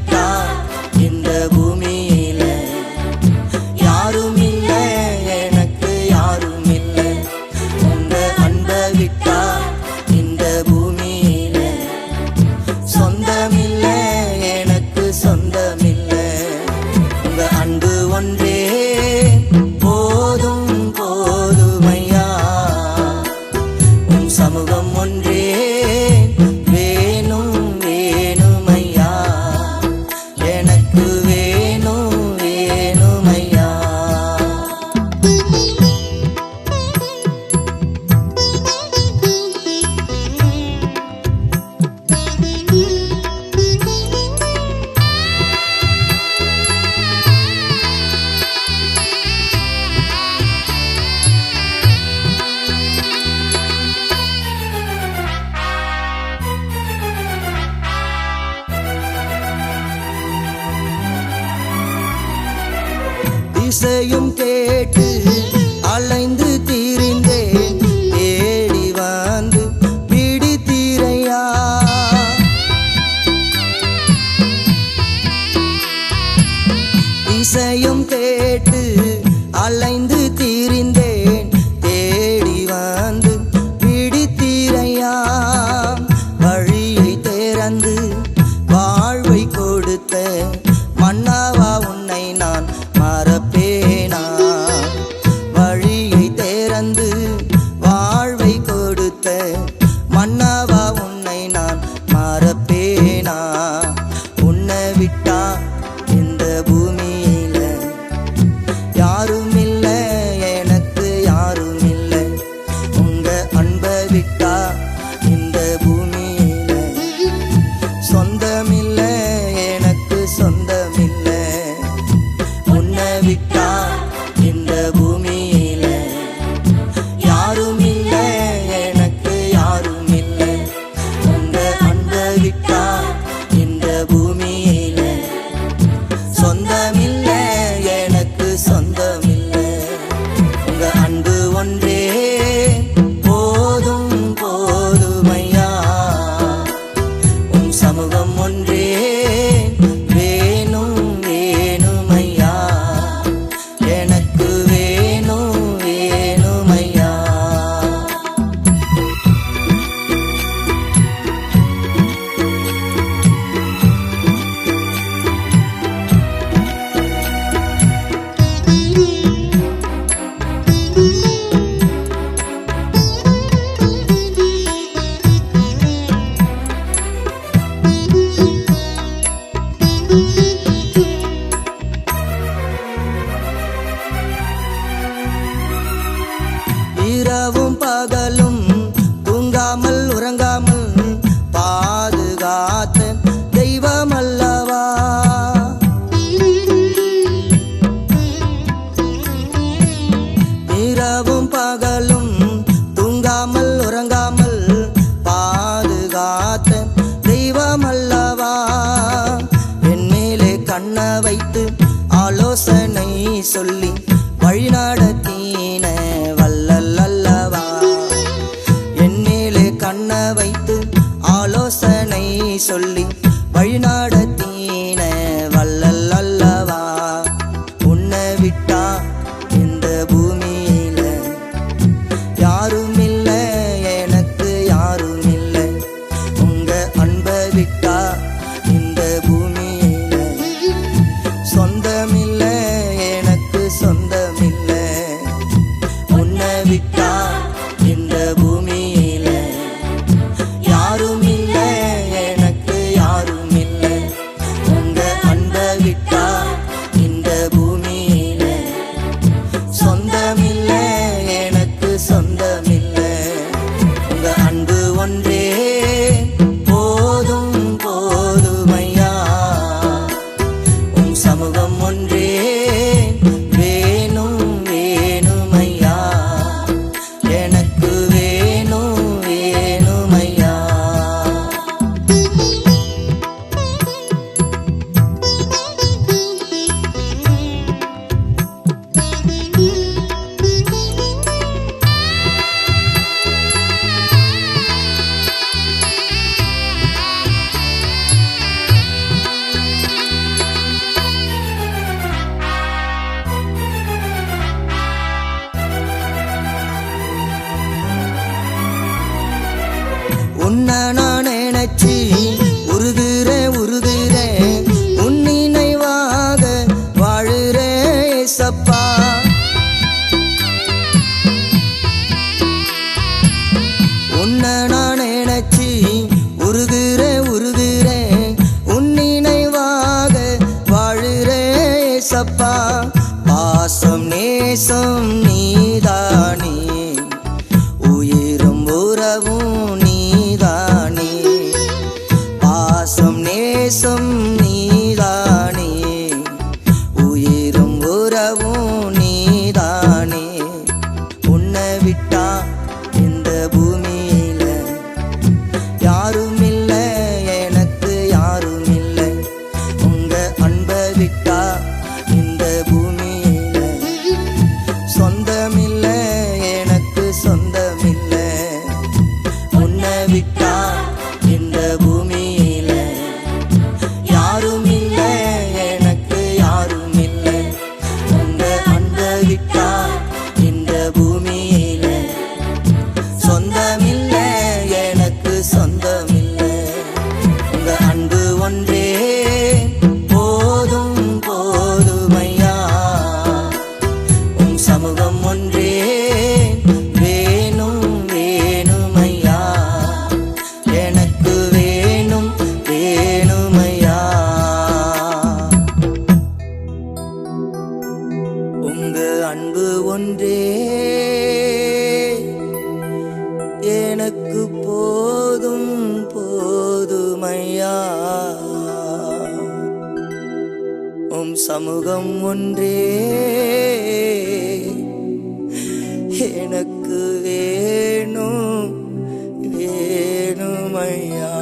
விட்டா இந்த பூமியில யாரும் இல்ல, எனக்கு யாரும் இல்ல. உங்க அன்பை விட்டா இந்த பூமியில சொந்தமில்ல, எனக்கு சொந்தமில்ல. உங்க அன்பு ஒன்றே போதும் போதுமையா, உன் சமூகம் ஒன்றே வேணும் வேணுமையா, எனக்கு வேணும் வேணுமையா. திசையும் கேட்டு அலைந்து திரிந்தேன், தேடி வந்து பிடித்தீரையா. திசையும் கேட்டு அலைந்து திரிந்தேன், தேடி வந்து பிடித்தீரையா. வழியை திறந்து வாழ்வை கொடுத்த மன்னாவா உன்னை நான் மறப்பேனா. வழியை திறந்து வாழ்வை கொடுத்த மன்னாவா உன்னை நான் மறப்பேனா. உன்னை விட்டா இந்த பூமியில யாரும் இல்ல, எனக்கு யாரும் இல்ல. உங்க அன்பை விட்டா இந்த பூமியில சொந்தமில்ல, எனக்கு சொந்தமில்ல. உன்னை விட்டா இந்த பூமியில யாரும் இல்ல, எனக்கு யாரும் இல்ல. உங்க அன்பை விட்டா இந்த பூமியில சொந்தமில்ல, எனக்கு சொந்தமில்ல. உங்க அன்பு ஒன்றே போதும் போதுமையா, உன் சமூகம் ஒன்றே வேணும் வேணுமையா, எனக்கு வேணும் வேணுமையா. இரவும் பகலும் தூங்காமல் உறங்காமல் பாதுகாத்த தெய்வம் அல்லவா. இரவும் பகலும் தூங்காமல் உறங்காமல் பாதுகாத்த தெய்வம் அல்லவா. என் மேலே கண்ண வைத்து ஆலோசனை சொல்லி வழிநடத்தின வல்லல் அல்லவா. என் மேலே கண்ண வைத்து ஆலோசனை சொல்லி வழிநடத்தின வல்லல் அல்லவா. உன்னை விட்டா இந்த பூமியில யாரும் இல்ல, எனக்கு யாரும் இல்ல. உங்க அன்பை விட்டா இந்த பூமியில சொந்தமில்ல, எனக்கு சொந்தமில்ல. உன்னை விட்டா இந்த பூமியில யாரும் இல்ல, எனக்கு யாரும் இல்ல. ஏசப்பா பாசம் நேசம் நீதானே உயிரும் உறவும் நீதானே பாசம் நேசம் நீதானே உயிரும் உறவும் நீதானே உன்னை விட்டா இந்த பூமியில யாரும் இல்லை எனக்கு யாரும் இல்லை உங்க அன்பை விட்டா இந்த பூமியில சொந்தமில்லை எனக்கு சொந்தமில்லை உன்னை விட்டா இந்த பூமியில யாரும் இல்லை எனக்கு யாரும் இல்லை உங்க அன்பை விட்டா இந்த பூமியில சொந்தமில்லை எனக்கு சொந்தமில்லை உங்க அன்பு ஒன்றே போதும் போதுமையா உன் சமூகம் ஒன்றே வேணும் வேணுமையா எனக்கு வேணும் வேணுமையா உங்க அன்பு ஒன்றே எனக்கு போதும் போதுமையா உம் சமூகம் ஒன்றே எனக்கு வேணும் வேணுமையா